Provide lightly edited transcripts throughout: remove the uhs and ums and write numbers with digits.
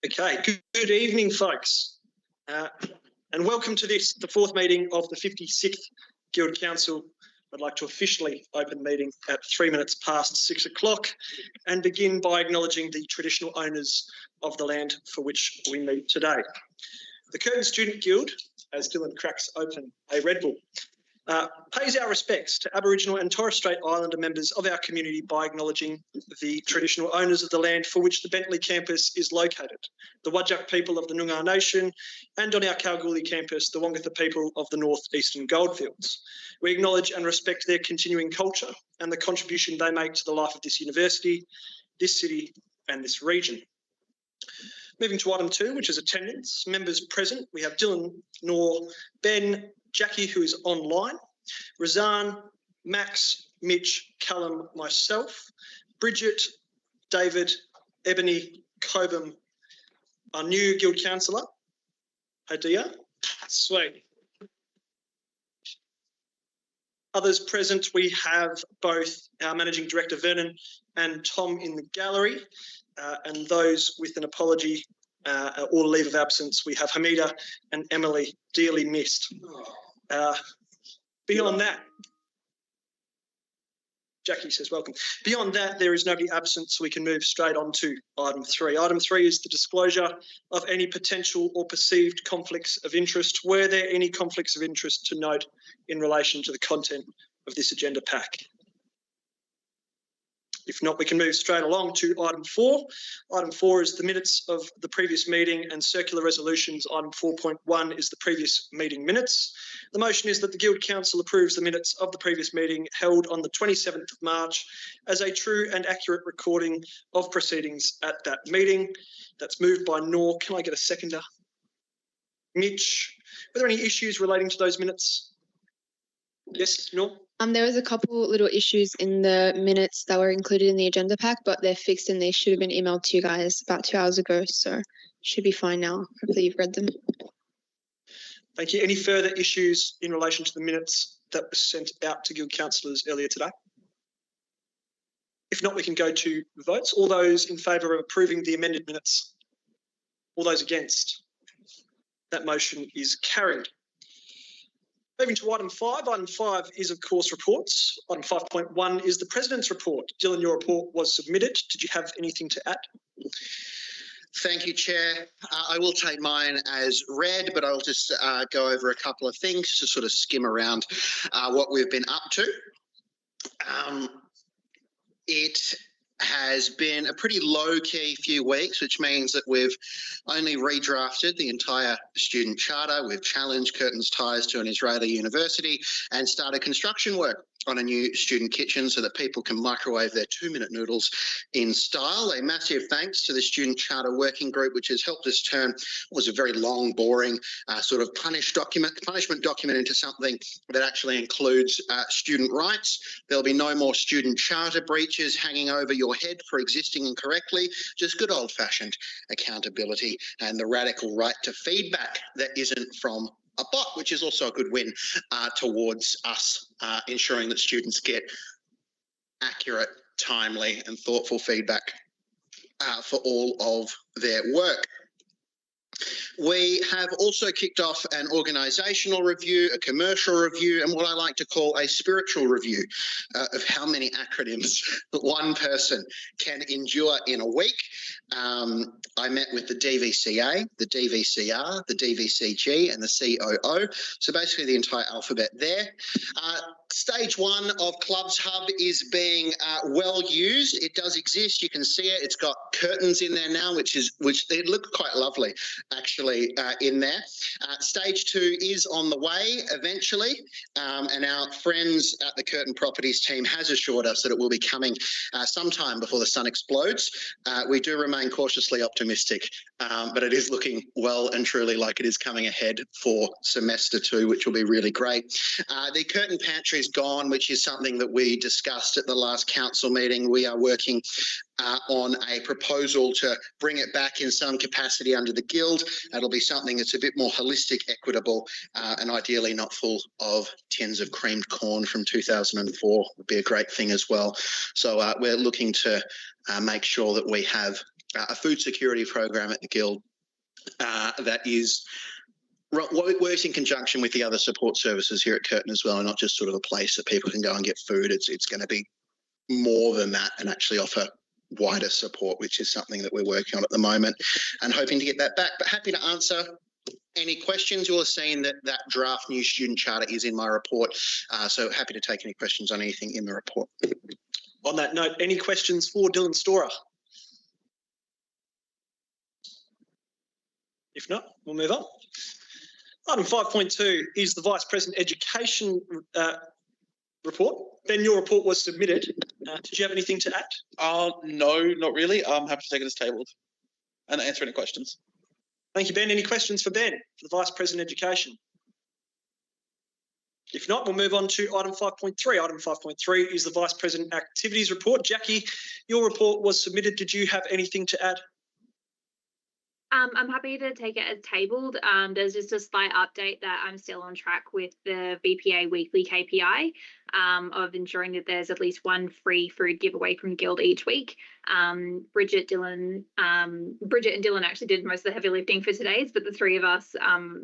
Okay, good evening, folks, and welcome to the fourth meeting of the 56th Guild Council. I'd like to officially open the meeting at 3 minutes past 6 o'clock and begin by acknowledging the traditional owners of the land for which we meet today. The Curtin Student Guild, as Dylan cracks open a Red Bull, pays our respects to Aboriginal and Torres Strait Islander members of our community by acknowledging the traditional owners of the land for which the Bentley campus is located, the Whadjuk people of the Noongar Nation, and on our Kalgoorlie campus, the Wongatha people of the North Eastern Goldfields. We acknowledge and respect their continuing culture and the contribution they make to the life of this university, this city, and this region. Moving to item 2, which is attendance. Members present, we have Dylan, Noor, Ben, Jackie, who is online, Razan, Max, Mitch, Callum, myself, Bridget, David, Ebony, Cobham, our new Guild Councillor, Hadia. Sweet. Others present, we have both our Managing Director, Vernon, and Tom in the gallery, and those with an apology or leave of absence, we have Hamida and Emily, dearly missed. Beyond that, Jackie says welcome. Beyond that, there is nobody absent, so we can move straight on to item 3. Item 3 is the disclosure of any potential or perceived conflicts of interest. Were there any conflicts of interest to note in relation to the content of this agenda pack? If not, we can move straight along to item 4. Item 4 is the minutes of the previous meeting and circular resolutions. Item 4.1 is the previous meeting minutes. The motion is that the Guild Council approves the minutes of the previous meeting held on the 27th of March as a true and accurate recording of proceedings at that meeting. That's moved by Noor. Can I get a seconder? Mitch, were there any issues relating to those minutes? Yes, Noor? There was a couple little issues in the minutes that were included in the agenda pack, but they're fixed and they should have been emailed to you guys about 2 hours ago, so should be fine now. Hopefully you've read them. Thank you. Any further issues in relation to the minutes that were sent out to Guild councillors earlier today? If not, we can go to votes. All those in favour of approving the amended minutes? All those against? That motion is carried. Moving to item 5. Item 5 is, of course, reports. Item 5.1 is the President's report. Dylan, your report was submitted. Did you have anything to add? Thank you, Chair. I will take mine as read, but I'll just go over a couple of things to sort of skim around what we've been up to. It has been a pretty low-key few weeks, which means that we've only redrafted the entire student charter. We've challenged Curtin's ties to an Israeli university and started construction work on a new student kitchen so that people can microwave their 2-minute noodles in style. A massive thanks to the Student Charter Working Group, which has helped us turn what was a very long, boring sort of punishment document into something that actually includes student rights. There'll be no more student charter breaches hanging over your head for existing incorrectly, just good old-fashioned accountability and the radical right to feedback that isn't from a bot, which is also a good win towards us ensuring that students get accurate, timely and thoughtful feedback for all of their work. We have also kicked off an organisational review, a commercial review, and what I like to call a spiritual review of how many acronyms one person can endure in a week. I met with the DVCA, the DVCR, the DVCG and the COO, so basically the entire alphabet there. Stage 1 of Clubs Hub is being well used. It does exist. You can see it. It's got curtains in there now, which they look quite lovely actually in there. Stage 2 is on the way eventually, and our friends at the Curtin Properties team has assured us that it will be coming sometime before the sun explodes. We do remain cautiously optimistic, but it is looking well and truly like it is coming ahead for semester 2, which will be really great. The Curtin Pantry is gone, which is something that we discussed at the last council meeting. We are working on a proposal to bring it back in some capacity under the Guild. It'll be something that's a bit more holistic, equitable, and ideally not full of tins of creamed corn from 2004 would be a great thing as well. So we're looking to make sure that we have a food security program at the Guild that is works in conjunction with the other support services here at Curtin as well, and not just sort of a place that people can go and get food. It's going to be more than that and actually offer wider support, which is something that we're working on at the moment and hoping to get that back. But happy to answer any questions. You'll have seen that draft new student charter is in my report, so happy to take any questions on anything in the report. On that note, any questions for Dylan Storer? If not, we'll move on. Item 5.2 is the Vice President Education report. Ben, your report was submitted. Did you have anything to add? No, not really. I'm happy to take it as tabled and answer any questions. Thank you, Ben. Any questions for Ben, for the Vice President Education? If not, we'll move on to item 5.3. Item 5.3 is the Vice President Activities report. Jackie, your report was submitted. Did you have anything to add? I'm happy to take it as tabled. There's just a slight update that I'm still on track with the VPA weekly KPI of ensuring that there's at least one free food giveaway from Guild each week. Bridget and Dylan actually did most of the heavy lifting for today's, but the three of us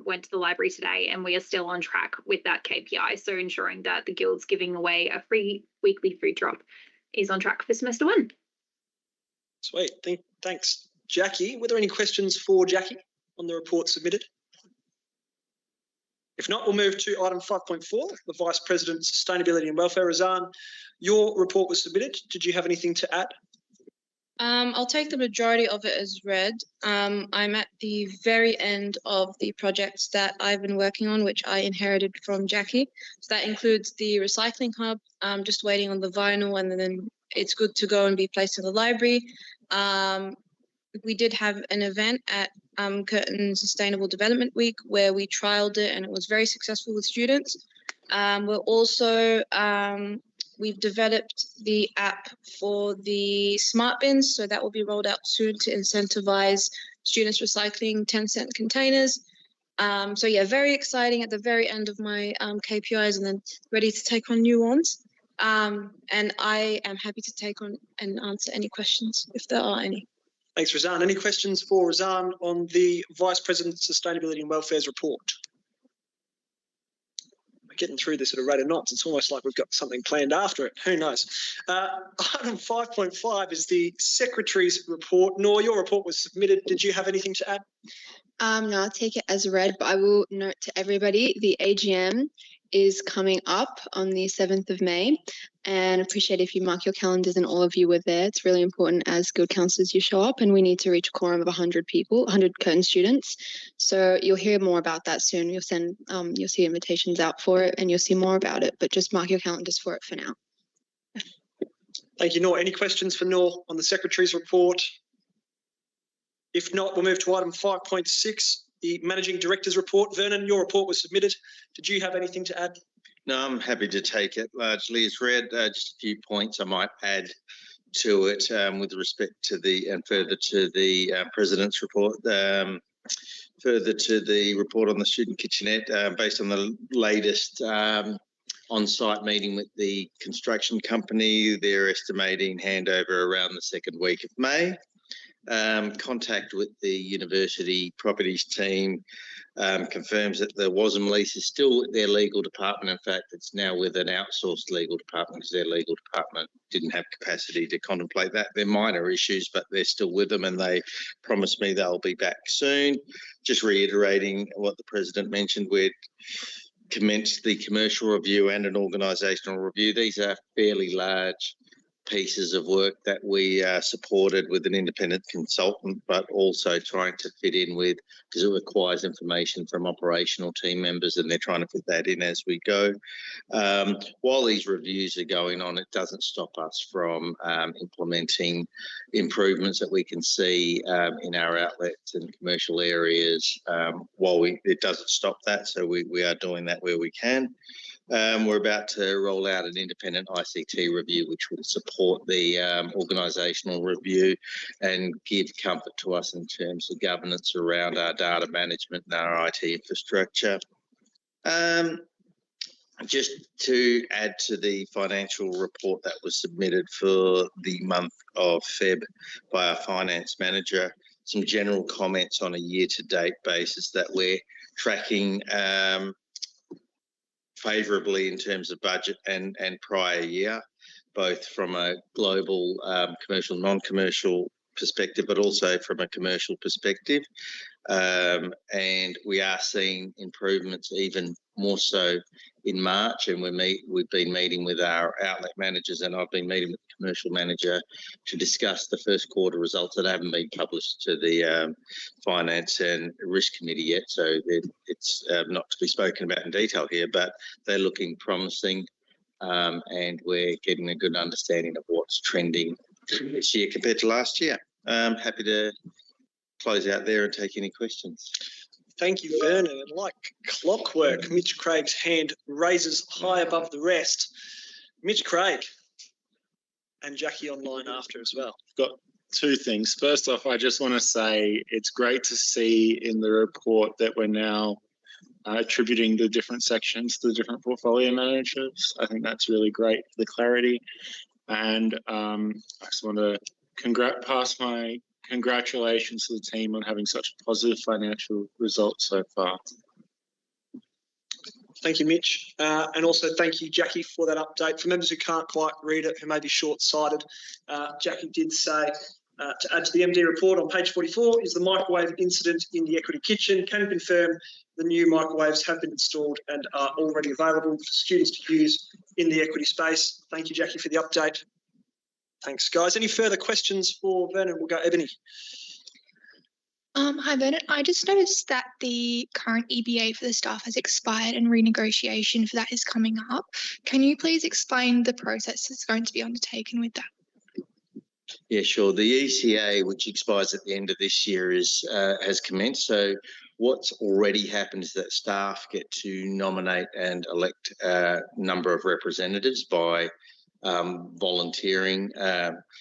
went to the library today, and we are still on track with that KPI. So ensuring that the Guild's giving away a free weekly food drop is on track for semester 1. Sweet. Thanks, Jackie. Were there any questions for Jackie on the report submitted? If not, we'll move to item 5.4, the Vice President Sustainability and Welfare. Razan, your report was submitted. Did you have anything to add? I'll take the majority of it as read. I'm at the very end of the projects that I've been working on, which I inherited from Jackie. So that includes the recycling hub. I'm just waiting on the vinyl, and then it's good to go and be placed in the library. We did have an event at Curtin Sustainable Development Week where we trialled it, and it was very successful with students. We've developed the app for the smart bins, so that will be rolled out soon to incentivize students recycling 10-cent containers. So yeah, very exciting at the very end of my KPIs, and then ready to take on new ones. And I am happy to take on and answer any questions if there are any. Thanks, Razan. Any questions for Razan on the Vice President Sustainability and Welfare's report? We're getting through this at a rate of knots. It's almost like we've got something planned after it. Who knows? Item 5.5 is the Secretary's report. Nor, your report was submitted. Did you have anything to add? No, I'll take it as read, but I will note to everybody the AGM is coming up on the 7th of May, and appreciate if you mark your calendars and all of you were there. It's really important as Guild councillors you show up, and we need to reach a quorum of 100 people, 100 Curtin students. So you'll hear more about that soon. You'll see invitations out for it, and you'll see more about it, but just mark your calendars for it for now. Thank you, Noor. Any questions for Noor on the Secretary's report? If not, we'll move to item 5.6, the Managing Director's report. Vernon, your report was submitted. Did you have anything to add? No, I'm happy to take it largely as read. Just a few points I might add to it with respect to and further to the President's report. Further to the report on the student kitchenette, based on the latest on-site meeting with the construction company, they're estimating handover around the second week of May. Contact with the university properties team confirms that the WASM lease is still with their legal department. In fact, it's now with an outsourced legal department because their legal department didn't have capacity to contemplate that. They're minor issues, but they're still with them, and they promised me they'll be back soon. Just reiterating what the President mentioned, we'd commenced the commercial review and an organisational review. These are fairly large pieces of work that we supported with an independent consultant, but also trying to fit in with, because it requires information from operational team members, and they're trying to fit that in as we go. While these reviews are going on, it doesn't stop us from implementing improvements that we can see in our outlets and commercial areas. It doesn't stop that, so we are doing that where we can. We're about to roll out an independent ICT review, which will support the organisational review and give comfort to us in terms of governance around our data management and our IT infrastructure. just to add to the financial report that was submitted for the month of Feb by our finance manager, some general comments on a year-to-date basis that we're tracking favourably in terms of budget and prior year, both from a global commercial, non-commercial perspective, but also from a commercial perspective. And we are seeing improvements even more so in March, and we've been meeting with our outlet managers, and I've been meeting with the commercial manager to discuss the first quarter results that haven't been published to the Finance and Risk Committee yet, so it's not to be spoken about in detail here, but they're looking promising, and we're getting a good understanding of what's trending this year compared to last year. Happy to close out there and take any questions. Thank you, Vernon. And like clockwork, Mitch Craig's hand raises high above the rest. Mitch Craig and Jackie online after as well. Got two things. First off, I just want to say it's great to see in the report that we're now attributing the different sections to the different portfolio managers. I think that's really great for the clarity. And I just want to pass my congratulations to the team on having such positive financial results so far. Thank you, Mitch. And also thank you, Jackie, for that update. For members who can't quite read it, who may be short-sighted, Jackie did say, to add to the MD report on page 44 is the microwave incident in the Equity Kitchen. Can confirm the new microwaves have been installed and are already available for students to use in the Equity space. Thank you, Jackie, for the update. Thanks, guys. Any further questions for Vernon? We'll go Ebony. Hi, Vernon. I just noticed that the current EBA for the staff has expired and renegotiation for that is coming up. Can you please explain the process that's going to be undertaken with that? Yeah, sure. The ECA, which expires at the end of this year, has commenced. So what's already happened is that staff get to nominate and elect a number of representatives by volunteering.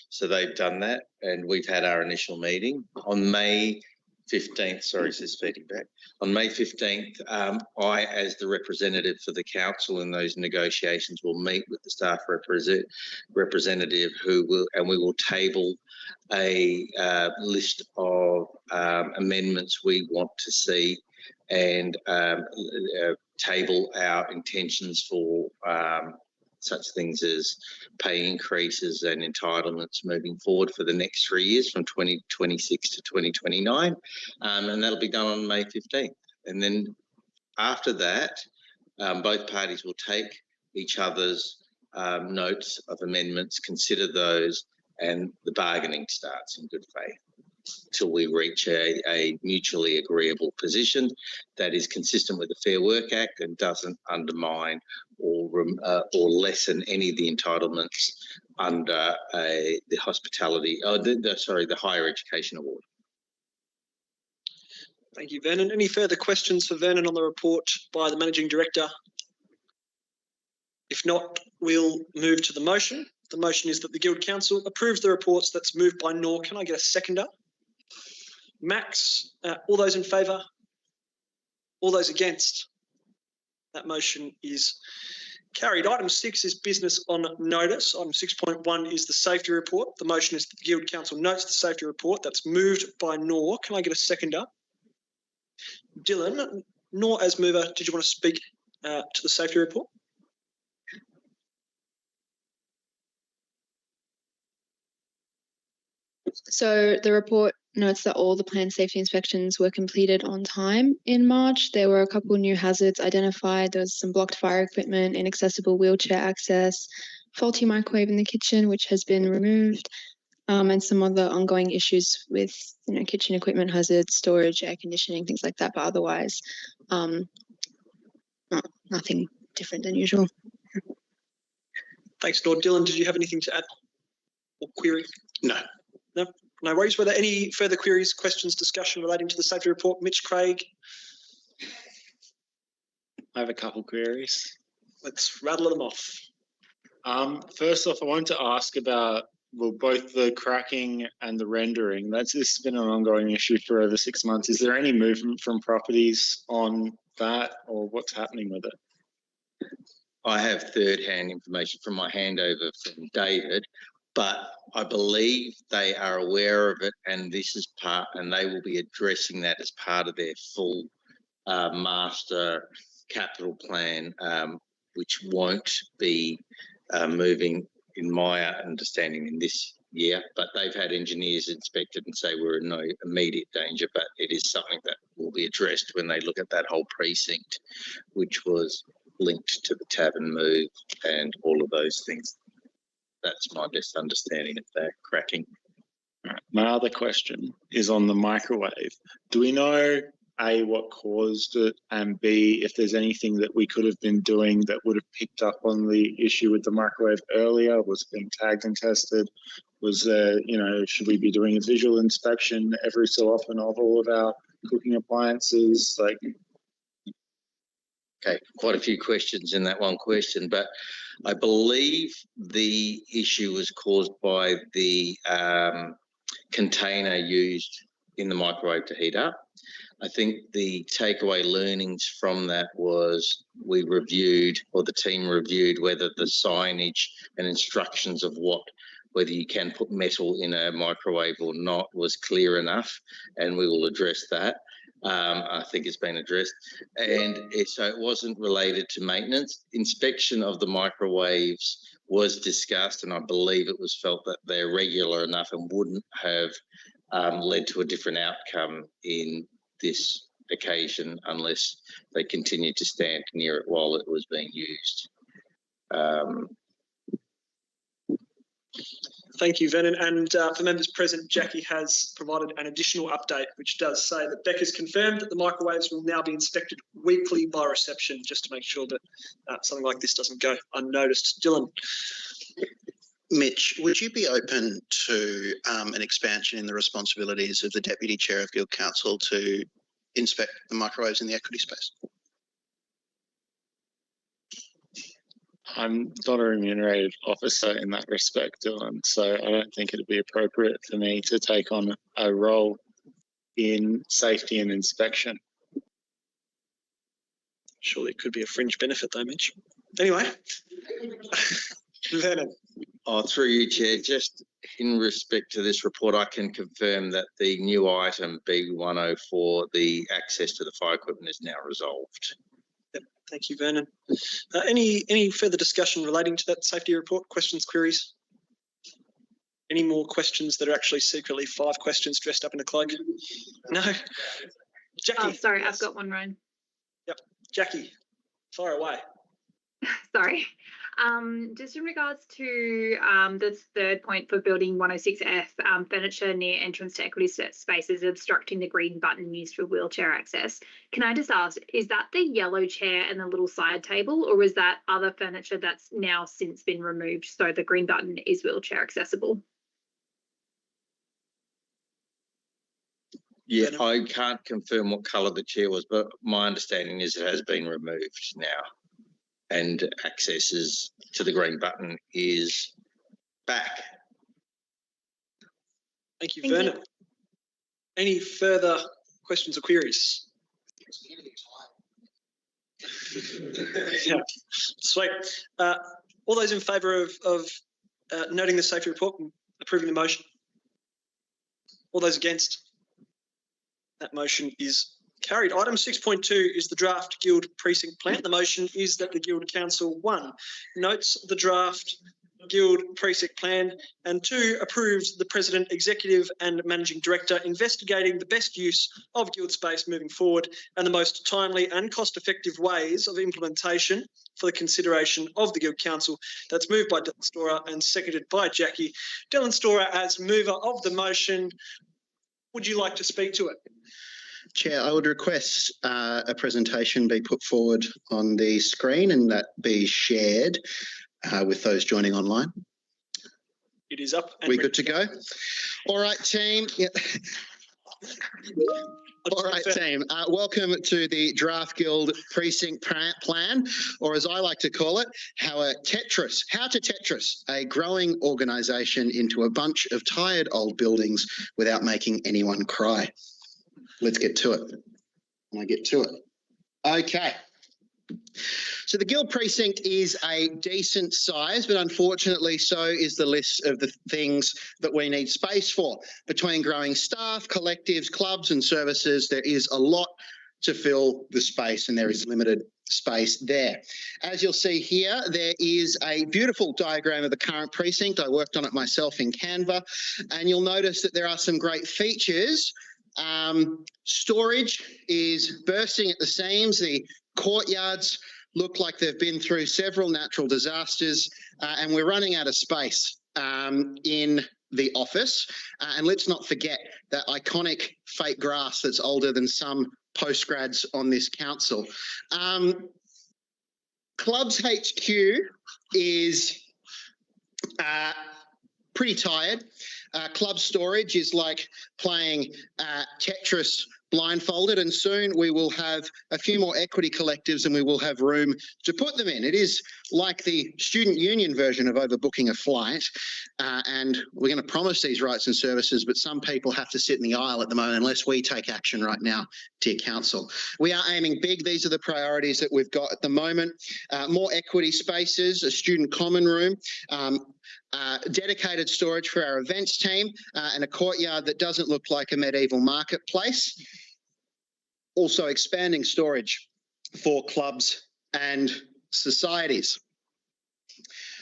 So they've done that, and we've had our initial meeting on May 15th. Sorry, this is feeding back. On May 15th, I, as the representative for the council in those negotiations, will meet with the staff representative we will table a list of amendments we want to see, and table our intentions for such things as pay increases and entitlements moving forward for the next 3 years from 2026 to 2029. And that'll be done on May 15th. And then after that, both parties will take each other's notes of amendments, consider those, and the bargaining starts in good faith till we reach a mutually agreeable position that is consistent with the Fair Work Act and doesn't undermine or lessen any of the entitlements under the hospitality, the higher education award. Thank you, Vernon. Any further questions for Vernon on the report by the Managing Director? If not, we'll move to the motion. The motion is that the Guild Council approves the reports. That's moved by Nor. Can I get a seconder? Max, all those in favour? All those against? That motion is carried. Item 6 is business on notice. Item 6.1 is the safety report. The motion is that the Guild Council notes the safety report. That's moved by Nor. Can I get a seconder? Dylan, Nor as mover, did you want to speak to the safety report? So the report notes that all the planned safety inspections were completed on time in March. There were a couple of new hazards identified. There was some blocked fire equipment, inaccessible wheelchair access, faulty microwave in the kitchen, which has been removed, and some other ongoing issues with kitchen equipment hazards, storage, air conditioning, things like that. But otherwise, nothing different than usual. Thanks, Lord. Dylan, did you have anything to add or query? No. No worries. Were there any further queries, questions, discussion relating to the safety report? Mitch, Craig? I have a couple queries. Let's rattle them off. First off, I wanted to ask about both the cracking and the rendering. This has been an ongoing issue for over 6 months. Is there any movement from properties on that, or what's happening with it? I have third-hand information from my handover from David, but I believe they are aware of it, and this is and they will be addressing that as part of their full master capital plan, which won't be moving, in my understanding, in this year. But they've had engineers inspected and say we're in no immediate danger, but it is something that will be addressed when they look at that whole precinct, which was linked to the tavern move and all of those things. That's my best understanding of that cracking. Right. My other question is on the microwave. Do we know, A, what caused it, and B, if there's anything that we could have been doing that would have picked up on the issue with the microwave earlier? Was it being tagged and tested? Was there, should we be doing a visual inspection every so often of all of our cooking appliances? Okay, quite a few questions in that one question, but I believe the issue was caused by the container used in the microwave to heat up. I think the takeaway learnings from that was we reviewed, or the team reviewed, whether the signage and instructions of whether you can put metal in a microwave or not was clear enough, and we will address that. I think it's been addressed, and so it wasn't related to maintenance. Inspection of the microwaves was discussed, and I believe it was felt that they're regular enough and wouldn't have led to a different outcome in this occasion unless they continued to stand near it while it was being used. Thank you, Vernon. And for members present, Jackie has provided an additional update, which does say that Beck has confirmed that the microwaves will now be inspected weekly by reception, just to make sure that something like this doesn't go unnoticed. Dylan. Mitch, would you be open to an expansion in the responsibilities of the Deputy Chair of Guild Council to inspect the microwaves in the equity space? I'm not a remunerated officer in that respect, Dylan, so I don't think it'd be appropriate for me to take on a role in safety and inspection. Surely it could be a fringe benefit though, Mitch. Anyway, Vernon. Through you, Chair, just in respect to this report, I can confirm that the new item B104, the access to the fire equipment, is now resolved. Yep. Thank you, Vernon. Any further discussion relating to that safety report? Questions, queries? Any more questions that are actually secretly 5 questions dressed up in a cloak? No? Jackie. Oh, sorry, I've got one, Ryan. Yep. Jackie, fire away. Sorry. Just in regards to the third point for building 106F, furniture near entrance to equity spaces obstructing the green button used for wheelchair access. Can I just ask, is that the yellow chair and the little side table, or is that other furniture that's now since been removed so the green button is wheelchair accessible? Yeah, I can't confirm what colour the chair was, but my understanding is it has been removed now. And access to the green button is back. Thank you, Vernon. Any further questions or queries? Yeah, sweet. All those in favour of noting the safety report and approving the motion? All those against? That motion is carried. Item 6.2 is the draft Guild precinct plan. The motion is that the Guild Council 1 notes the draft Guild precinct plan and 2 approves the President, Executive and Managing Director investigating the best use of Guild space moving forward and the most timely and cost-effective ways of implementation for the consideration of the Guild Council. That's moved by Dylan Storer and seconded by Jackie. Dylan Storer, as mover of the motion, would you like to speak to it? Chair, I would request a presentation be put forward on the screen and that be shared with those joining online. It is up. We good to go? All right, team. Yeah. All right, team. Welcome to the Draft Guild Precinct Plan, or as I like to call it, How to Tetris a growing organisation into a bunch of tired old buildings without making anyone cry. Let's get to it. I get to it. Okay. So the Guild precinct is a decent size, but unfortunately so is the list of the things that we need space for. Between growing staff, collectives, clubs and services, there is a lot to fill the space and there is limited space there. As you'll see here, there is a beautiful diagram of the current precinct. I worked on it myself in Canva, and you'll notice that there are some great features. Storage is bursting at the seams. The courtyards look like they've been through several natural disasters, and we're running out of space in the office. And let's not forget that iconic fake grass that's older than some postgrads on this council. Clubs HQ is pretty tired. Club storage is like playing Tetris blindfolded, and soon we will have a few more equity collectives and we will have room to put them in. It is like the student union version of overbooking a flight, and we're going to promise these rights and services, but some people have to sit in the aisle at the moment unless we take action right now, dear council. We are aiming big. These are the priorities that we've got at the moment. More equity spaces, a student common room, dedicated storage for our events team, and a courtyard that doesn't look like a medieval marketplace. Also expanding storage for clubs and societies.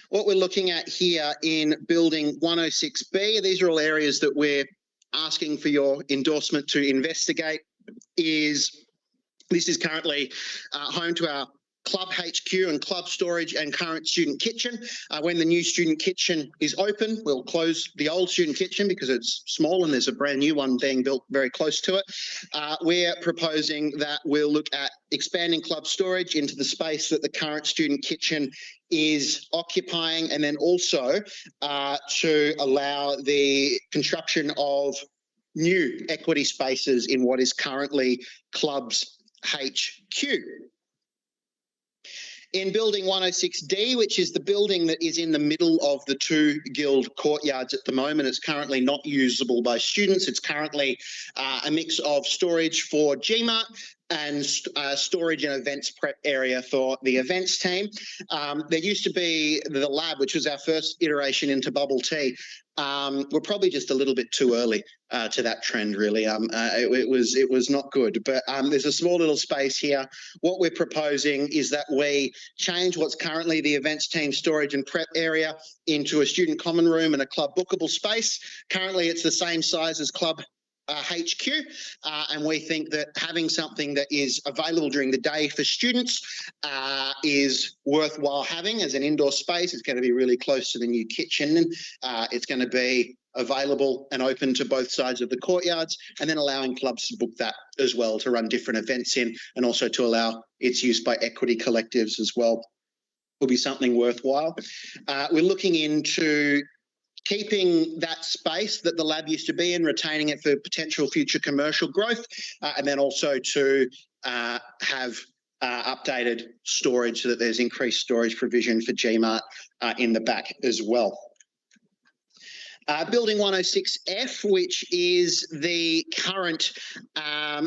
What we're looking at here in building 106B, these are all areas that we're asking for your endorsement to investigate. This is currently home to our Club HQ and club storage and current student kitchen. When the new student kitchen is open, we'll close the old student kitchen because it's small and there's a brand new one being built very close to it. We're proposing that we'll look at expanding club storage into the space that the current student kitchen is occupying, and then also to allow the construction of new equity spaces in what is currently Clubs HQ. In building 106D, which is the building that is in the middle of the two Guild courtyards at the moment, it's currently not usable by students. It's currently a mix of storage for GMAT and storage and events prep area for the events team. There used to be the lab, which was our first iteration into bubble tea. We're probably just a little bit too early to that trend, really. It was not good, but there's a small little space here. What we're proposing is that we change what's currently the events team storage and prep area into a student common room and a club bookable space. Currently, it's the same size as Club HQ, and we think that having something that is available during the day for students is worthwhile having as an indoor space. It's going to be really close to the new kitchen. It's going to be available and open to both sides of the courtyards, and then allowing clubs to book that as well to run different events in, and also to allow its use by equity collectives as well will be something worthwhile. We're looking into keeping that space that the lab used to be in, retaining it for potential future commercial growth, and then also to have updated storage so that there's increased storage provision for GMAT in the back as well. Building 106F, which is the current,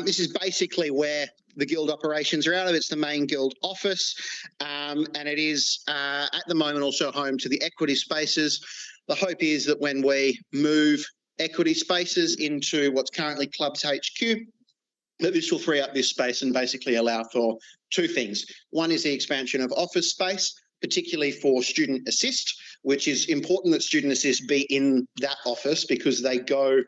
this is basically where the Guild operations are out of. It's the main Guild office, and it is at the moment also home to the equity spaces. The hope is that when we move equity spaces into what's currently Clubs HQ, that this will free up this space and basically allow for two things. One is the expansion of office space, particularly for Student Assist, which is important that Student Assist be in that office because they go,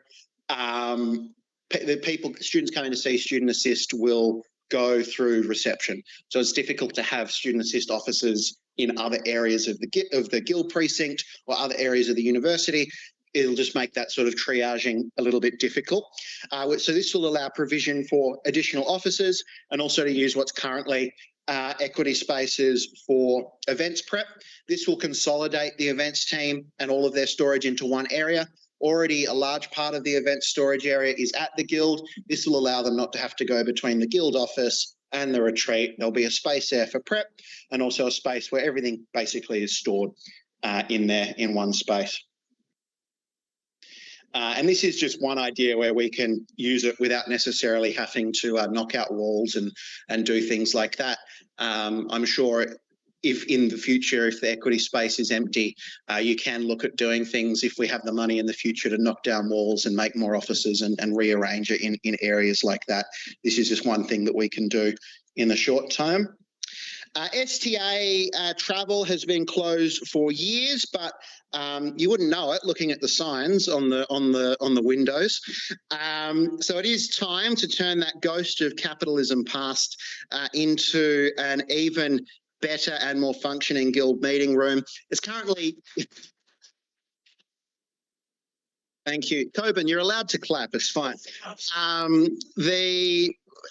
students coming to see Student Assist will go through reception. So it's difficult to have Student Assist officers in other areas of the Guild precinct or other areas of the university. It'll just make that sort of triaging a little bit difficult. So this will allow provision for additional officers and also to use what's currently equity spaces for events prep. This will consolidate the events team and all of their storage into one area. Already a large part of the event storage area is at the Guild. This will allow them not to have to go between the Guild office and the retreat. There'll be a space there for prep and also a space where everything basically is stored in there in one space. And this is just one idea where we can use it without necessarily having to knock out walls and do things like that. I'm sure if in the future, if the equity space is empty, you can look at doing things if we have the money in the future to knock down walls and make more offices and rearrange it in areas like that. This is just one thing that we can do in the short term. STA travel has been closed for years, but you wouldn't know it looking at the signs on the windows. So it is time to turn that ghost of capitalism past into an even better and more functioning guild meeting room. It's currently. Thank you, Coben. You're allowed to clap. It's fine.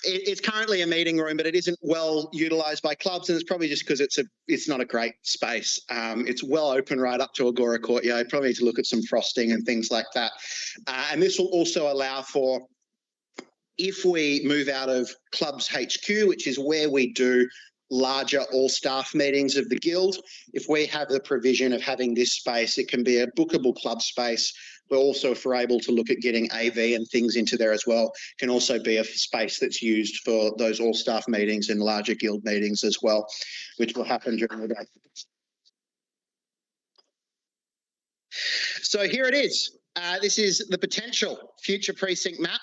It's currently a meeting room, but it isn't well utilised by clubs, and it's probably just because it's not a great space. It's well open right up to Agora Courtyard. Probably need to look at some frosting and things like that. And this will also allow for, if we move out of Clubs HQ, which is where we do larger all-staff meetings of the guild, if we have the provision of having this space, it can be a bookable club space. But also, if we're able to look at getting AV and things into there as well, can also be a space that's used for those all-staff meetings and larger guild meetings as well, which will happen during the day. So here it is. This is the potential future precinct map.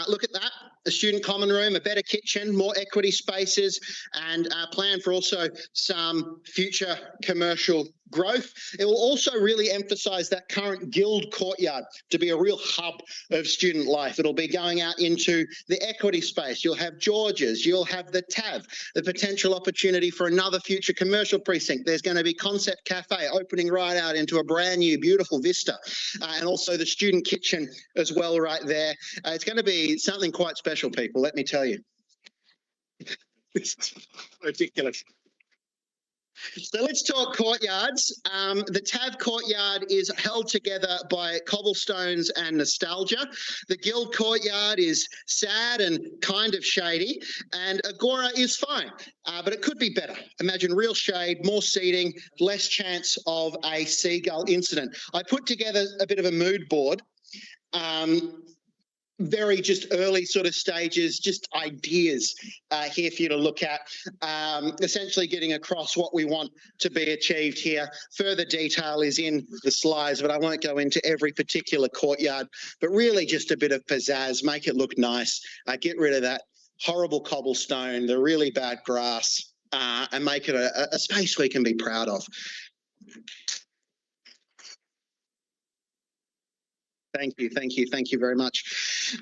Look at that, a student common room, a better kitchen, more equity spaces, and a plan for also some future commercial growth. It will also really emphasise that current guild courtyard to be a real hub of student life. It'll be going out into the equity space. You'll have George's, you'll have the TAV, the potential opportunity for another future commercial precinct. There's going to be Concept Cafe opening right out into a brand new, beautiful vista, and also the student kitchen as well right there. It's going to be something quite special, people, let me tell you. It's ridiculous. So let's talk courtyards. The TAV courtyard is held together by cobblestones and nostalgia. The guild courtyard is sad and kind of shady, and Agora is fine, but it could be better. Imagine real shade, more seating, less chance of a seagull incident. I put together a bit of a mood board. Very just early sort of stages, just ideas here for you to look at, essentially getting across what we want to be achieved here. Further detail is in the slides, but I won't go into every particular courtyard, but really just a bit of pizzazz, make it look nice, get rid of that horrible cobblestone, the really bad grass, and make it a space we can be proud of. Thank you very much.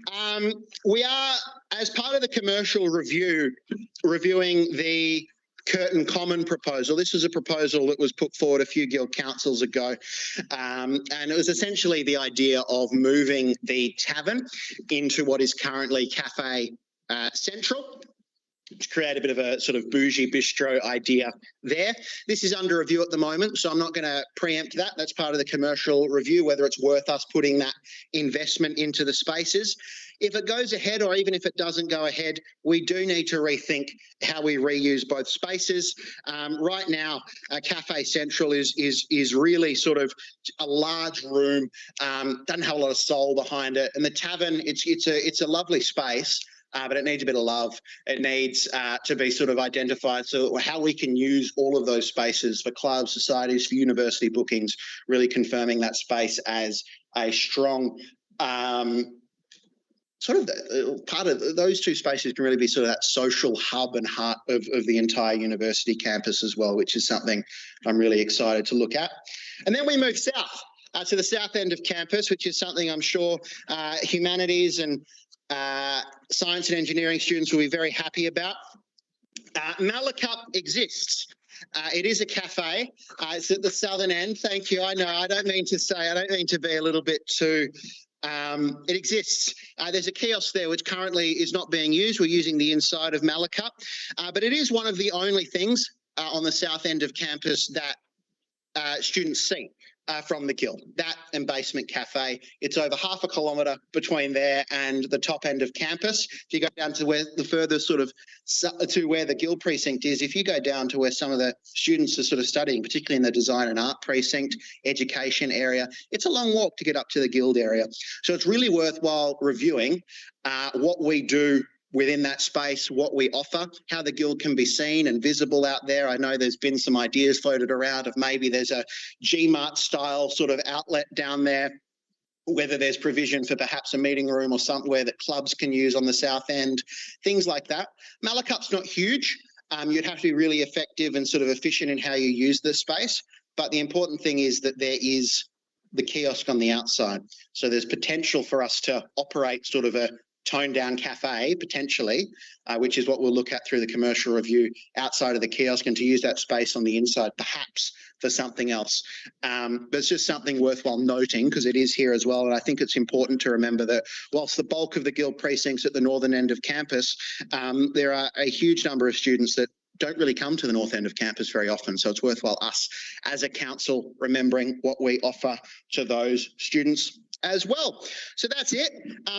We are, as part of the commercial review, reviewing the Curtin Common proposal. This is a proposal that was put forward a few guild councils ago, and it was essentially the idea of moving the tavern into what is currently Cafe Central, to create a bit of a sort of bougie bistro idea there. This is under review at the moment, so I'm not going to preempt that. That's part of the commercial review, whether it's worth us putting that investment into the spaces. If it goes ahead, or even if it doesn't go ahead, we do need to rethink how we reuse both spaces. Right now, Cafe Central is really sort of a large room, doesn't have a lot of soul behind it, and the tavern, it's a lovely space. But it needs a bit of love. It needs to be sort of identified, so how we can use all of those spaces for clubs, societies, for university bookings, really confirming that space as a strong sort of part of those two spaces can really be sort of that social hub and heart of the entire university campus as well, which is something I'm really excited to look at. And then we move south to the south end of campus, which is something I'm sure humanities and science and engineering students will be very happy about. Malacup exists. It is a cafe. It's at the southern end. Thank you. I know. I don't mean to be a little bit too. It exists. There's a kiosk there which currently is not being used. We're using the inside of Malacup, but it is one of the only things on the south end of campus that students see. from the Guild. That and Basement Cafe. It's over half a kilometre between there and the top end of campus. If you go down to where the further sort of to where the Guild precinct is, if you go down to where some of the students are sort of studying, particularly in the design and art precinct, education area, it's a long walk to get up to the Guild area. So it's really worthwhile reviewing what we do within that space, what we offer, how the Guild can be seen and visible out there. I know there's been some ideas floated around of maybe there's a Gmart style sort of outlet down there, whether there's provision for perhaps a meeting room or somewhere that clubs can use on the south end, things like that. Malacup's not huge. You'd have to be really effective and sort of efficient in how you use the space. But the important thing is that there is the kiosk on the outside. So there's potential for us to operate sort of a toned down cafe potentially, which is what we'll look at through the commercial review outside of the kiosk, and to use that space on the inside perhaps for something else. But it's just something worthwhile noting because it is here as well. And I think it's important to remember that whilst the bulk of the Guild precincts at the northern end of campus, there are a huge number of students that don't really come to the north end of campus very often. So it's worthwhile us as a council remembering what we offer to those students as well. So that's it.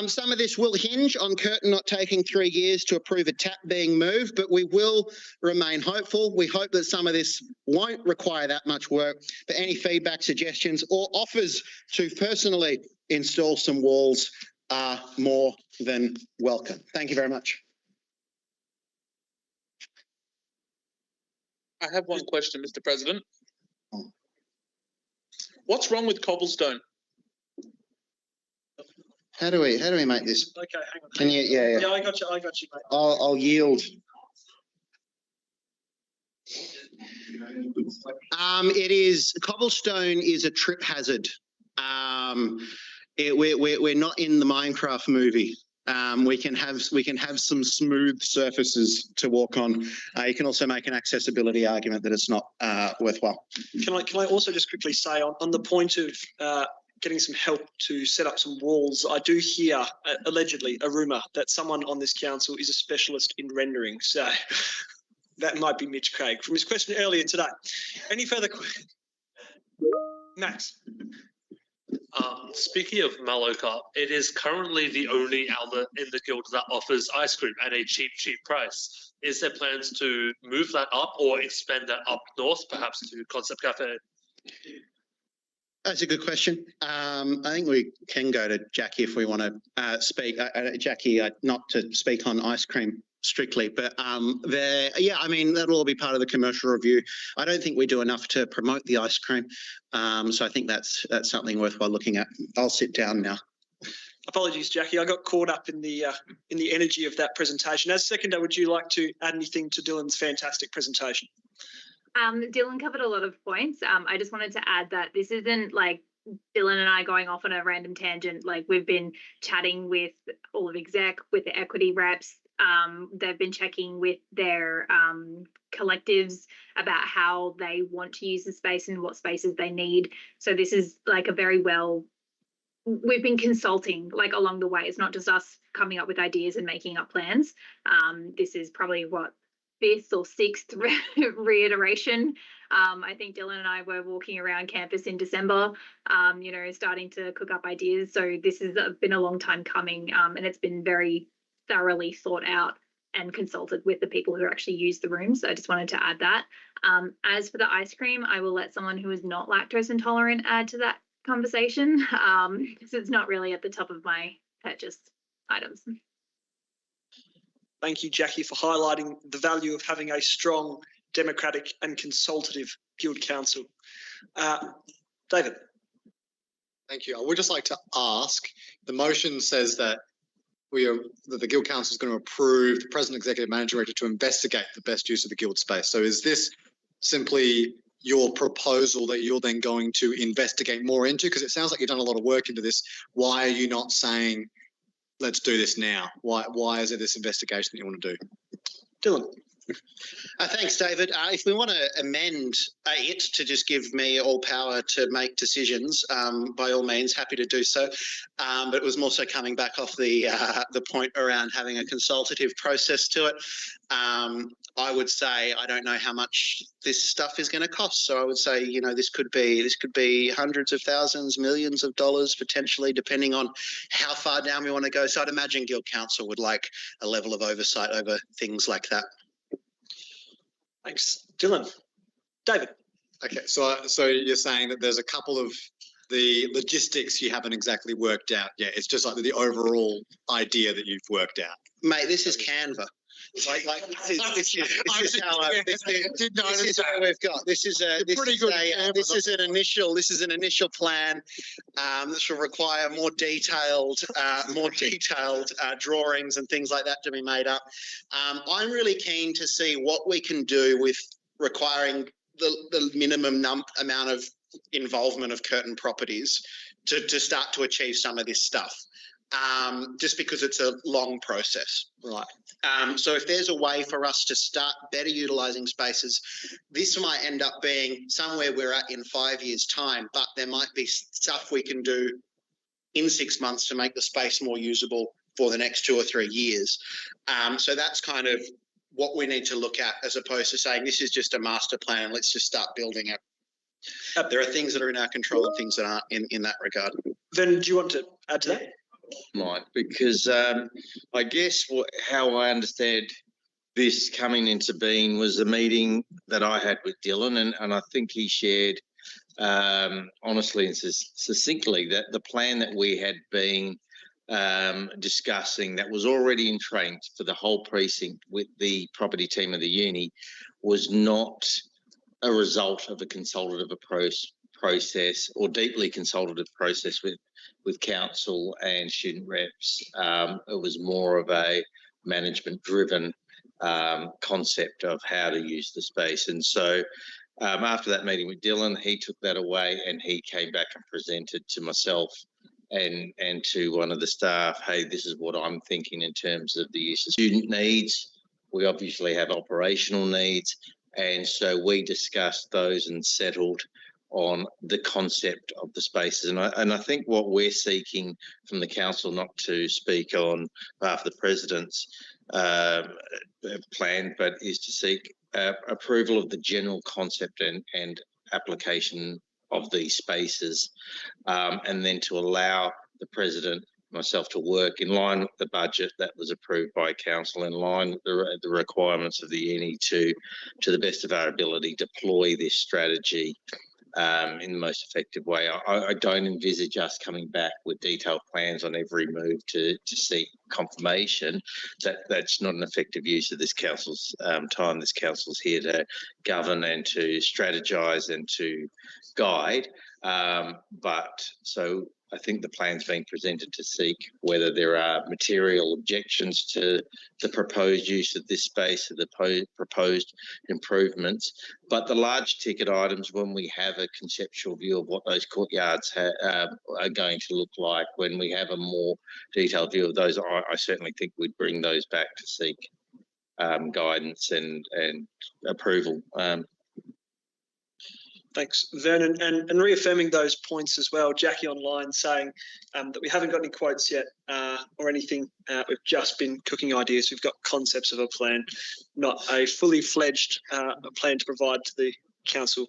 Some of this will hinge on Curtin not taking 3 years to approve a tap being moved, but we will remain hopeful. We hope that some of this won't require that much work, but any feedback, suggestions or offers to personally install some walls are more than welcome. Thank you very much. I have one question, Mr. President. What's wrong with cobblestone? How do we make this? Okay, hang on. Can you? Yeah. Yeah, I got you, mate. I'll yield. It is cobblestone is a trip hazard. We're not in the Minecraft movie. We can have some smooth surfaces to walk on. You can also make an accessibility argument that it's not worthwhile. Can I also just quickly say on the point of getting some help to set up some walls, I do hear allegedly a rumour that someone on this council is a specialist in rendering. So that might be Mitch Craig from his question earlier today. Any further questions? Max. Speaking of Malacop, it is currently the only outlet in the Guild that offers ice cream at a cheap price. Is there plans to move that up or expand that up north, perhaps to Concept Cafe? That's a good question. I think we can go to Jackie if we want to speak. Jackie, not to speak on ice cream strictly, but I mean, that'll all be part of the commercial review. I don't think we do enough to promote the ice cream. So I think that's something worthwhile looking at. I'll sit down now. Apologies, Jackie. I got caught up in the energy of that presentation. As seconder, would you like to add anything to Dylan's fantastic presentation? Dylan covered a lot of points. I just wanted to add that this isn't like Dylan and I going off on a random tangent. Like, we've been chatting with all of exec, with the equity reps. They've been checking with their collectives about how they want to use the space and what spaces they need. So this is like we've been consulting like along the way. It's not just us coming up with ideas and making up plans. This is probably what, 5th or 6th reiteration. I think Dylan and I were walking around campus in December, starting to cook up ideas. So this has been a long time coming, and it's been very thoroughly thought out and consulted with the people who actually use the rooms. So I just wanted to add that. As for the ice cream, I will let someone who is not lactose intolerant add to that conversation, because it's not really at the top of my purchase items. Thank you, Jackie, for highlighting the value of having a strong, democratic and consultative Guild Council. David. Thank you. I would just like to ask, the motion says that the Guild Council is going to approve the President, Executive Managing Director to investigate the best use of the Guild space. So is this simply your proposal that you're then going to investigate more into? Because it sounds like you've done a lot of work into this. Why are you not saying, let's do this now? Why is it this investigation that you want to do? Dylan. Thanks, David. If we want to amend it to just give me all power to make decisions, by all means, happy to do so. But it was more so coming back off the point around having a consultative process to it. I would say I don't know how much this stuff is going to cost. So I would say, you know, this could be hundreds of thousands, millions of dollars potentially, depending on how far down we want to go. So I'd imagine Guild Council would like a level of oversight over things like that. Thanks, Dylan. David. Okay, so you're saying that there's a couple of the logistics you haven't exactly worked out yet. It's just like the overall idea that you've worked out. Mate, this is Canva. Like this is how we've got. This is an initial plan. This will require more detailed drawings and things like that to be made up. I'm really keen to see what we can do with requiring the minimum amount of involvement of Curtin Properties to start to achieve some of this stuff. Just because it's a long process. Right. So if there's a way for us to start better utilising spaces, this might end up being somewhere we're at in 5 years' time, but there might be stuff we can do in 6 months to make the space more usable for the next 2 or 3 years. So that's kind of what we need to look at, as opposed to saying this is just a master plan, let's just start building it. There are things that are in our control and things that aren't in that regard. Then do you want to add to that? Mike, because I guess how I understand this coming into being was a meeting that I had with Dylan, and I think he shared honestly and succinctly that the plan that we had been discussing that was already entrenched for the whole precinct with the property team of the uni was not a result of a consultative process or deeply consultative process with council and student reps. It was more of a management-driven concept of how to use the space. And so after that meeting with Dylan, he took that away and he came back and presented to myself and to one of the staff, hey, this is what I'm thinking in terms of the use of student needs. We obviously have operational needs. And so we discussed those and settled on the concept of the spaces. And I think what we're seeking from the council, not to speak on behalf of the president's plan, but is to seek approval of the general concept and application of these spaces, and then to allow the president, myself, to work in line with the budget that was approved by council, in line with the requirements of the uni to the best of our ability, deploy this strategy in the most effective way. I don't envisage us coming back with detailed plans on every move to seek confirmation. That's not an effective use of this council's time. This council's here to govern and to strategise and to guide. But so I think the plan's being presented to seek whether there are material objections to the proposed use of this space, or the proposed improvements. But the large ticket items, when we have a conceptual view of what those courtyards are going to look like, when we have a more detailed view of those, I certainly think we'd bring those back to seek guidance and approval. Thanks, Vernon, and reaffirming those points as well. Jackie online saying that we haven't got any quotes yet or anything. We've just been cooking ideas. We've got concepts of a plan, not a fully fledged plan to provide to the council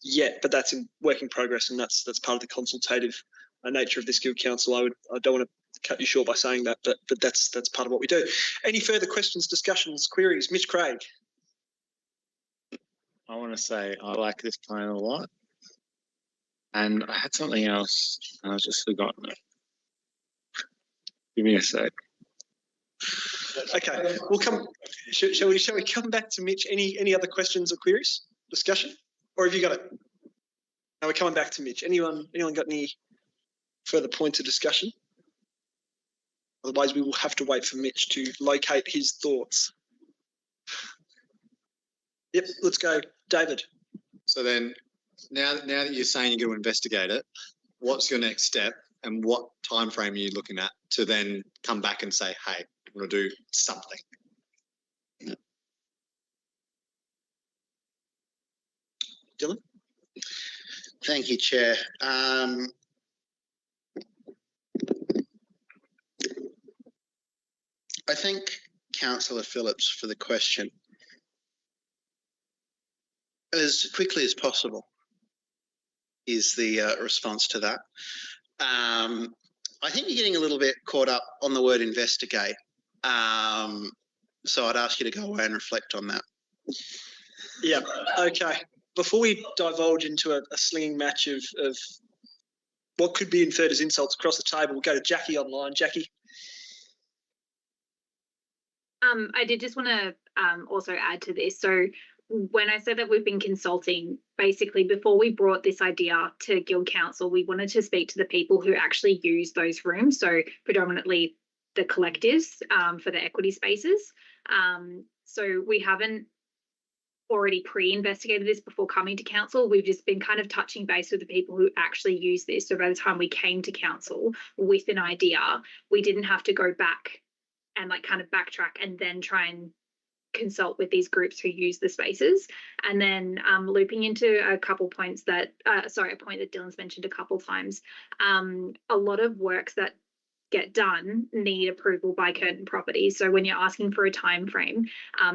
yet, but that's in work in progress, and that's part of the consultative nature of this Guild Council. I don't want to cut you short by saying that, but that's part of what we do. Any further questions, discussions, queries? Mitch Craig. I want to say I like this plan a lot. And I had something else and I've just forgotten it. Give me a sec. Okay, we'll come. Shall we come back to Mitch? Any other questions or queries, discussion, or have you got it? Now we're coming back to Mitch. Anyone got any further points of discussion? Otherwise, we will have to wait for Mitch to locate his thoughts. Yep, let's go, David. So then, now that you're saying you're going to investigate it, what's your next step, and what time frame are you looking at to then come back and say, hey, I'm going to do something? Dylan? Thank you, Chair. I thank Councillor Phillips for the question. As quickly as possible is the response to that. I think you're getting a little bit caught up on the word investigate. So I'd ask you to go away and reflect on that. Yeah, okay. Before we divulge into a slinging match of what could be inferred as insults across the table, we'll go to Jackie online. Jackie? I did just want to also add to this. So when I said that we've been consulting, basically before we brought this idea to Guild Council, we wanted to speak to the people who actually use those rooms. So predominantly the collectives for the equity spaces. So we haven't already pre-investigated this before coming to council. We've just been kind of touching base with the people who actually use this. So by the time we came to council with an idea, we didn't have to go back and like kind of backtrack and then try and consult with these groups who use the spaces. And then looping into a couple points that, a point that Dylan's mentioned a couple times, a lot of works that get done need approval by Curtin Properties. So when you're asking for a time frame,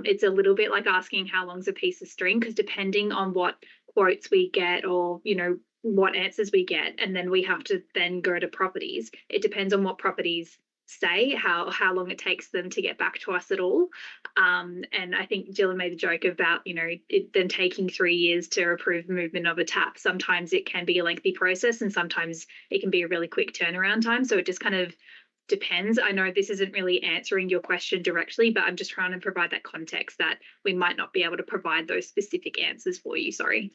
it's a little bit like asking how long's a piece of string, because depending on what quotes we get or, you know, what answers we get, and then we have to then go to properties. It depends on what properties say, how long it takes them to get back to us at all. And I think Dylan made the joke about, you know, it then taking 3 years to approve the movement of a tap. Sometimes it can be a lengthy process and sometimes it can be a really quick turnaround time. So it just kind of depends. I know this isn't really answering your question directly, but I'm just trying to provide that context that we might not be able to provide those specific answers for you. Sorry.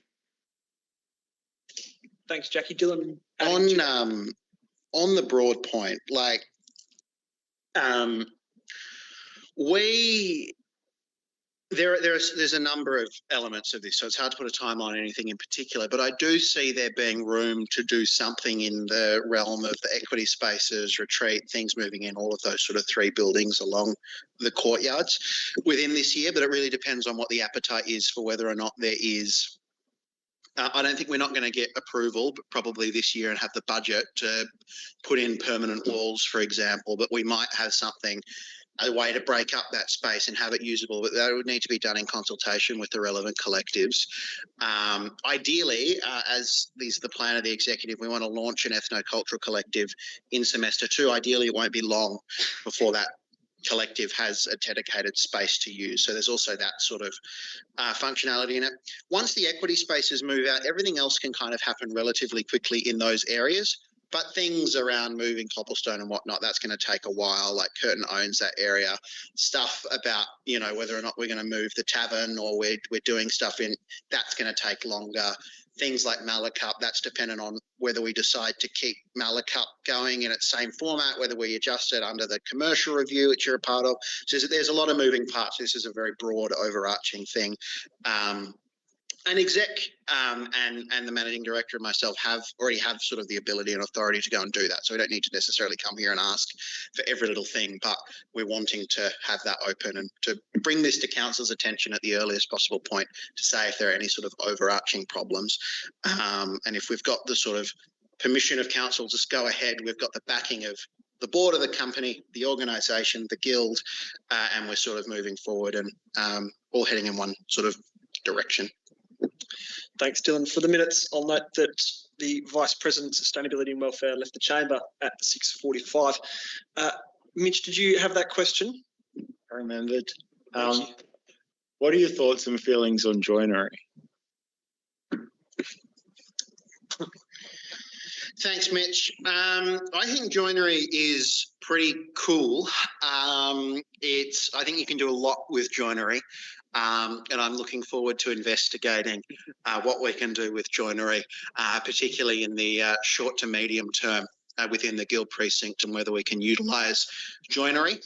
Thanks, Jackie. Dylan? On the broad point, like, there's a number of elements of this, so it's hard to put a timeline on anything in particular, but I do see there being room to do something in the realm of the equity spaces, retreat, things moving in, all of those sort of 3 buildings along the courtyards within this year, but it really depends on what the appetite is for whether or not there is. I don't think we're not going to get approval, but probably this year, and have the budget to put in permanent walls, for example, but we might have something, a way to break up that space and have it usable, but that would need to be done in consultation with the relevant collectives. Ideally, as is the plan of the executive, we want to launch an ethnocultural collective in semester 2. Ideally, it won't be long before that collective has a dedicated space to use. So there's also that sort of functionality in it. Once the equity spaces move out, everything else can kind of happen relatively quickly in those areas. But things around moving cobblestone and whatnot, that's going to take a while. Like Curtin owns that area. Stuff about, you know, whether or not we're going to move the tavern or we're doing stuff in, that's going to take longer. Things like Malacup, that's dependent on whether we decide to keep Malacup going in its same format, whether we adjust it under the commercial review, which you're a part of. So there's a lot of moving parts. This is a very broad, overarching thing. An exec and the managing director and myself already have sort of the ability and authority to go and do that. So we don't need to necessarily come here and ask for every little thing, but we're wanting to have that open and to bring this to council's attention at the earliest possible point to say if there are any sort of overarching problems. And if we've got the sort of permission of council, just go ahead. We've got the backing of the board of the company, the organisation, the guild, and we're sort of moving forward and all heading in one sort of direction. Thanks, Dylan. For the minutes, I'll note that the Vice President, Sustainability and Welfare, left the chamber at 6:45. Mitch, did you have that question? I remembered. What are your thoughts and feelings on joinery? Thanks, Mitch. I think joinery is pretty cool. I think you can do a lot with joinery. And I'm looking forward to investigating what we can do with joinery, particularly in the short to medium term within the Guild precinct, and whether we can utilise joinery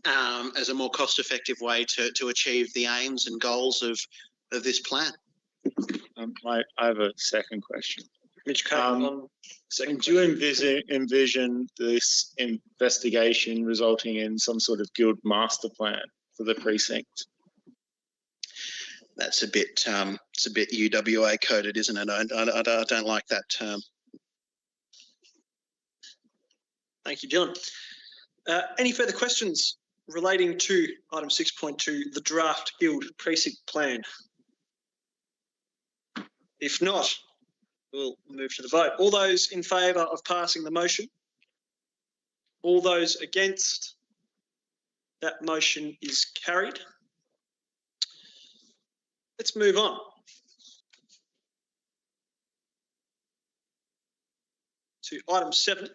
as a more cost-effective way to achieve the aims and goals of this plan. I have a second question. Mitch, do you envision this investigation resulting in some sort of Guild master plan for the precinct? That's a bit UWA coded, isn't it? I don't like that term. Thank you, Dylan. Any further questions relating to item 6.2, the draft Guild precinct plan? If not, we'll move to the vote. All those in favour of passing the motion? All those against? That motion is carried. Let's move on to item 7.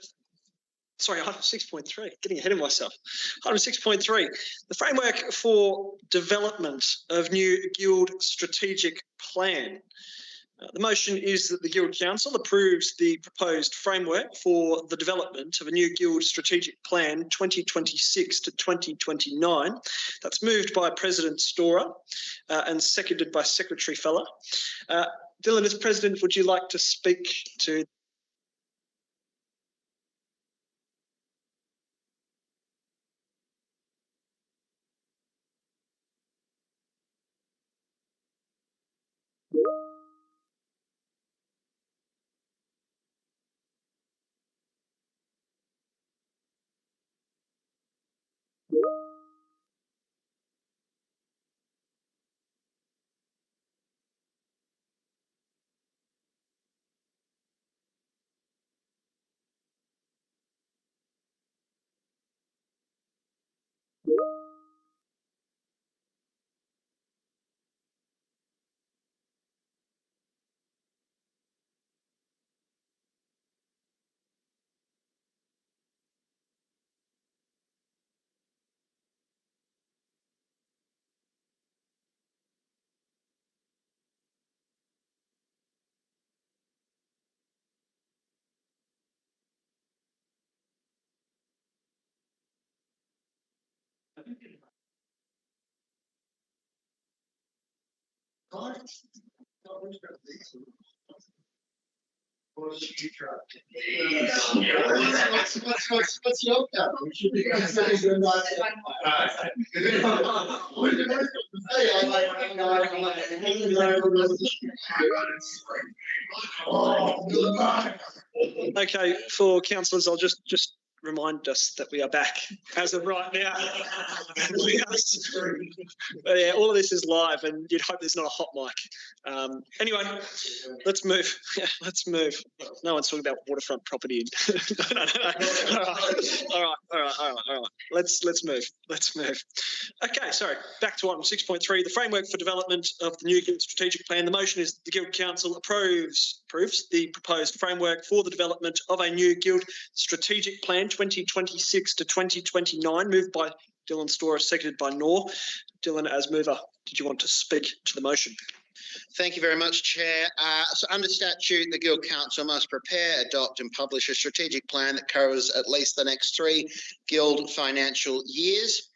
Sorry, item 6.3, getting ahead of myself. Item 6.3, the framework for development of new Guild strategic plan. The motion is that the Guild Council approves the proposed framework for the development of a new Guild strategic plan 2026 to 2029. That's moved by President Storer and seconded by Secretary Feller. Dylan, as President, would you like to speak to? Okay, for councillors, I'll just remind us that we are back as of right now. Yeah, all of this is live, and you'd hope there's not a hot mic. Anyway, let's move. Let's move. No one's talking about waterfront property. No. All right. Let's move. Okay, sorry. Back to item 6.3, the framework for development of the new Guild strategic plan. The motion is the Guild Council approves the proposed framework for the development of a new Guild strategic plan 2026 to 2029, moved by Dylan Storer, seconded by Noor. Dylan, as mover, did you want to speak to the motion? Thank you very much, Chair. So under statute, the Guild Council must prepare, adopt and publish a strategic plan that covers at least the next 3 Guild financial years.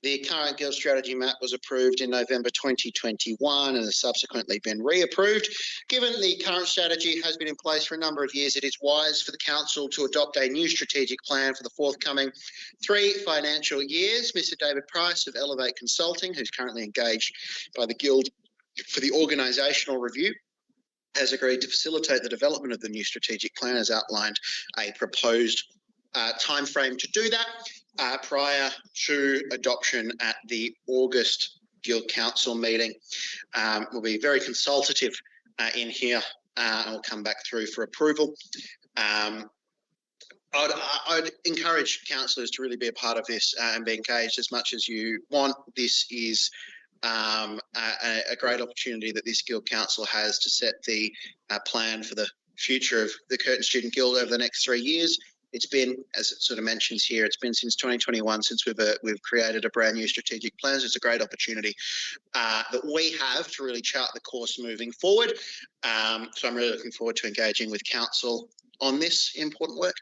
The current Guild strategy map was approved in November 2021 and has subsequently been reapproved. Given the current strategy has been in place for a number of years, it is wise for the Council to adopt a new strategic plan for the forthcoming 3 financial years. Mr. David Price of Elevate Consulting, who's currently engaged by the Guild for the organisational review, has agreed to facilitate the development of the new strategic plan, as outlined a proposed timeframe to do that prior to adoption at the August Guild Council meeting. We'll be very consultative in here and we'll come back through for approval. I'd encourage councillors to really be a part of this and be engaged as much as you want. This is a great opportunity that this Guild Council has to set the plan for the future of the Curtin Student Guild over the next 3 years. It's been, as it sort of mentions here, it's been since 2021 since we've created a brand new strategic plan. So it's a great opportunity that we have to really chart the course moving forward. So I'm really looking forward to engaging with council on this important work.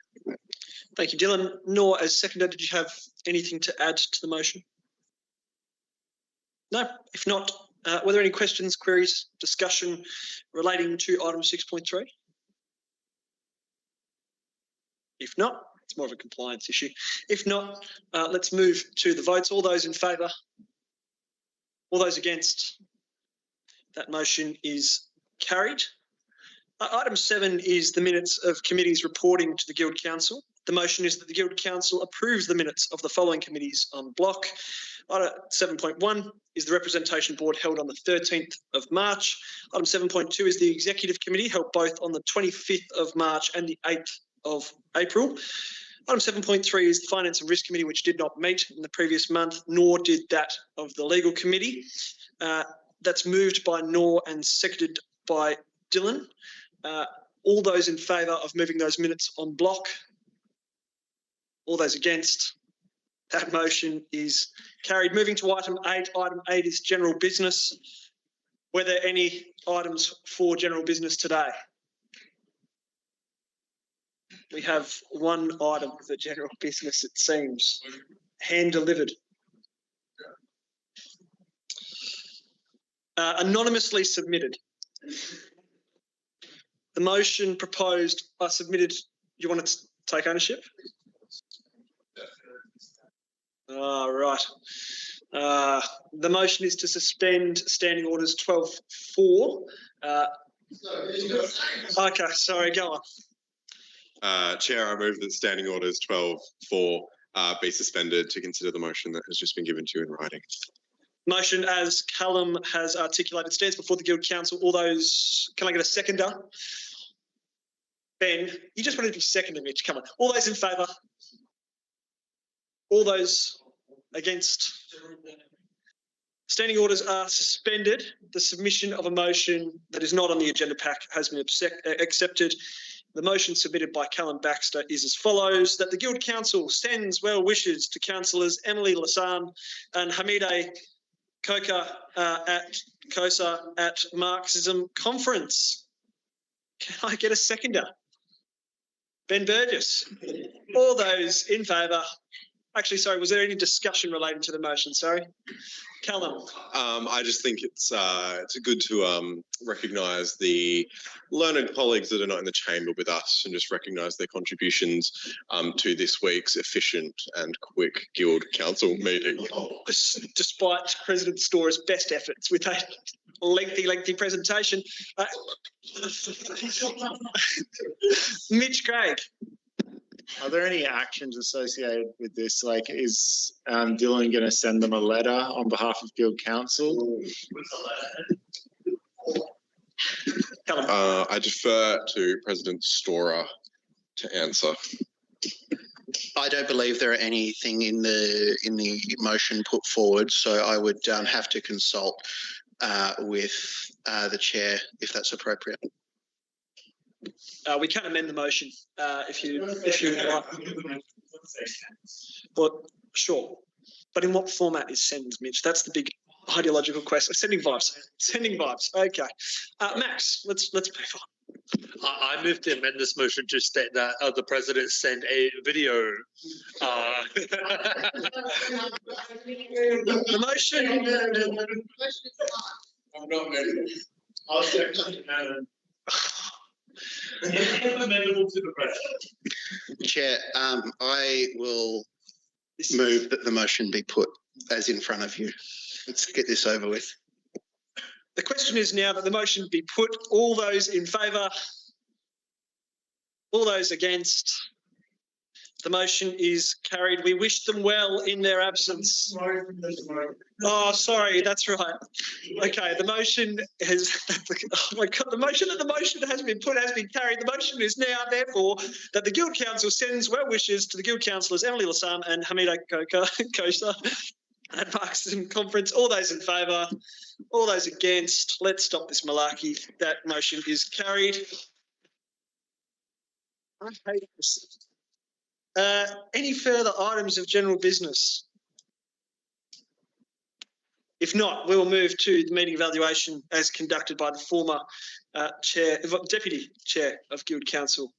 Thank you, Dylan. Noor, as seconder, did you have anything to add to the motion? No. If not, were there any questions, queries, discussion relating to item 6.3? If not, it's more of a compliance issue. If not, let's move to the votes. All those in favour? All those against? That motion is carried. Item 7 is the minutes of committees reporting to the Guild Council. The motion is that the Guild Council approves the minutes of the following committees on block. Item 7.1 is the Representation Board held on the 13th of March. Item 7.2 is the Executive Committee held both on the 25th of March and the 8th of April. Item 7.3 is the Finance and Risk Committee, which did not meet in the previous month, nor did that of the Legal Committee. That's moved by Noor and seconded by Dylan. All those in favour of moving those minutes on block? All those against? That motion is carried. Moving to item 8. Item 8 is general business. Were there any items for general business today? We have one item for general business, it seems. Hand delivered. Anonymously submitted. The motion proposed submitted. You want to take ownership? Right. The motion is to suspend standing orders 12.4. Okay, sorry, go on. Chair, I move that standing orders 12.4 be suspended to consider the motion that has just been given to you in writing. Motion, as Callum has articulated, stands before the Guild Council. All those, can I get a seconder? Ben, you just wanted to be seconded, Mitch. Come on. All those in favour? All those against? Standing orders are suspended. The submission of a motion that is not on the agenda pack has been accepted. The motion submitted by Callum Baxter is as follows: that the Guild Council sends well wishes to councillors Emily Lassan and Hamide Koka at Marxism Conference. Can I get a seconder? Ben Burgess. All those in favour? Actually, sorry, was there any discussion related to the motion? Sorry. Callum. I just think it's good to recognise the learned colleagues that are not in the chamber with us and just recognise their contributions to this week's efficient and quick Guild Council meeting. Despite President Stora's best efforts with a lengthy presentation. Mitch Craig. Are there any actions associated with this? Like, is Dylan going to send them a letter on behalf of Guild Council? I defer to President Stora to answer. I don't believe there are anything in the motion put forward, so I would have to consult with the chair if that's appropriate. We can amend the motion if you like. But sure, but in what format is send, Mitch? That's the big ideological question. Sending vibes. Okay, Max, let's move on. I move to amend this motion to state that the president sent a video. The motion. I'm not ready. I'll second. Amendable to the president. Chair, I will move that the motion be put as in front of you. Let's get this over with. The question is now that the motion be put. All those in favour? All those against? The motion is carried. We wish them well in their absence. Oh, sorry, that's right. Okay, the motion has. Oh my God, the motion has been put has been carried. The motion is now, therefore, that the Guild Council sends well wishes to the Guild councillors Emily Lassan and Hamida Kosa at Marxism Conference. All those in favour, all those against. Let's stop this malarkey. That motion is carried. I hate this. Any further items of general business? If not, we will move to the meeting evaluation as conducted by the former Deputy Chair of Guild Council,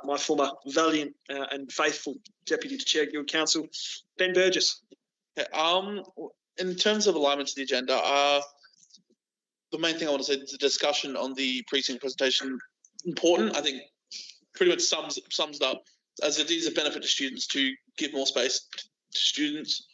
my former valiant and faithful Deputy Chair of Guild Council, Ben Burgess. In terms of alignment to the agenda, the main thing I want to say is the discussion on the precinct presentation important. I think pretty much sums it up, as it is a benefit to students to give more space to students.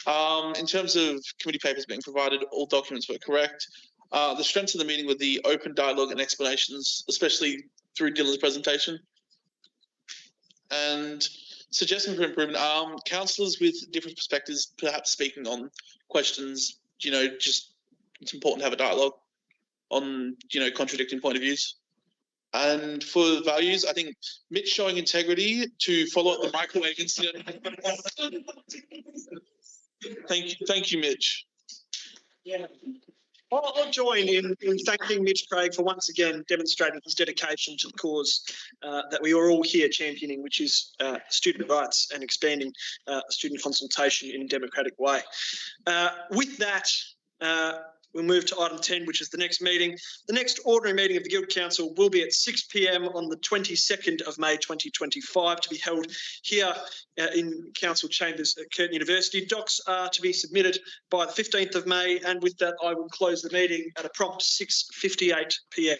In terms of committee papers being provided, all documents were correct. The strengths of the meeting were the open dialogue and explanations, especially through Dylan's presentation. And suggesting for improvement, councillors with different perspectives, perhaps speaking on questions, just it's important to have a dialogue on, contradicting point of views. And for values, I think Mitch showing integrity to follow up the microwave incident. Thank you, Mitch. Yeah. I'll join in thanking Mitch Craig for once again demonstrating his dedication to the cause that we are all here championing, which is student rights and expanding student consultation in a democratic way. With that, we'll move to item 10, which is the next meeting. The next ordinary meeting of the Guild Council will be at 6 p.m. on the 22nd of May 2025 to be held here in Council Chambers at Curtin University. Docs are to be submitted by the 15th of May, and with that I will close the meeting at a prompt 6:58 p.m.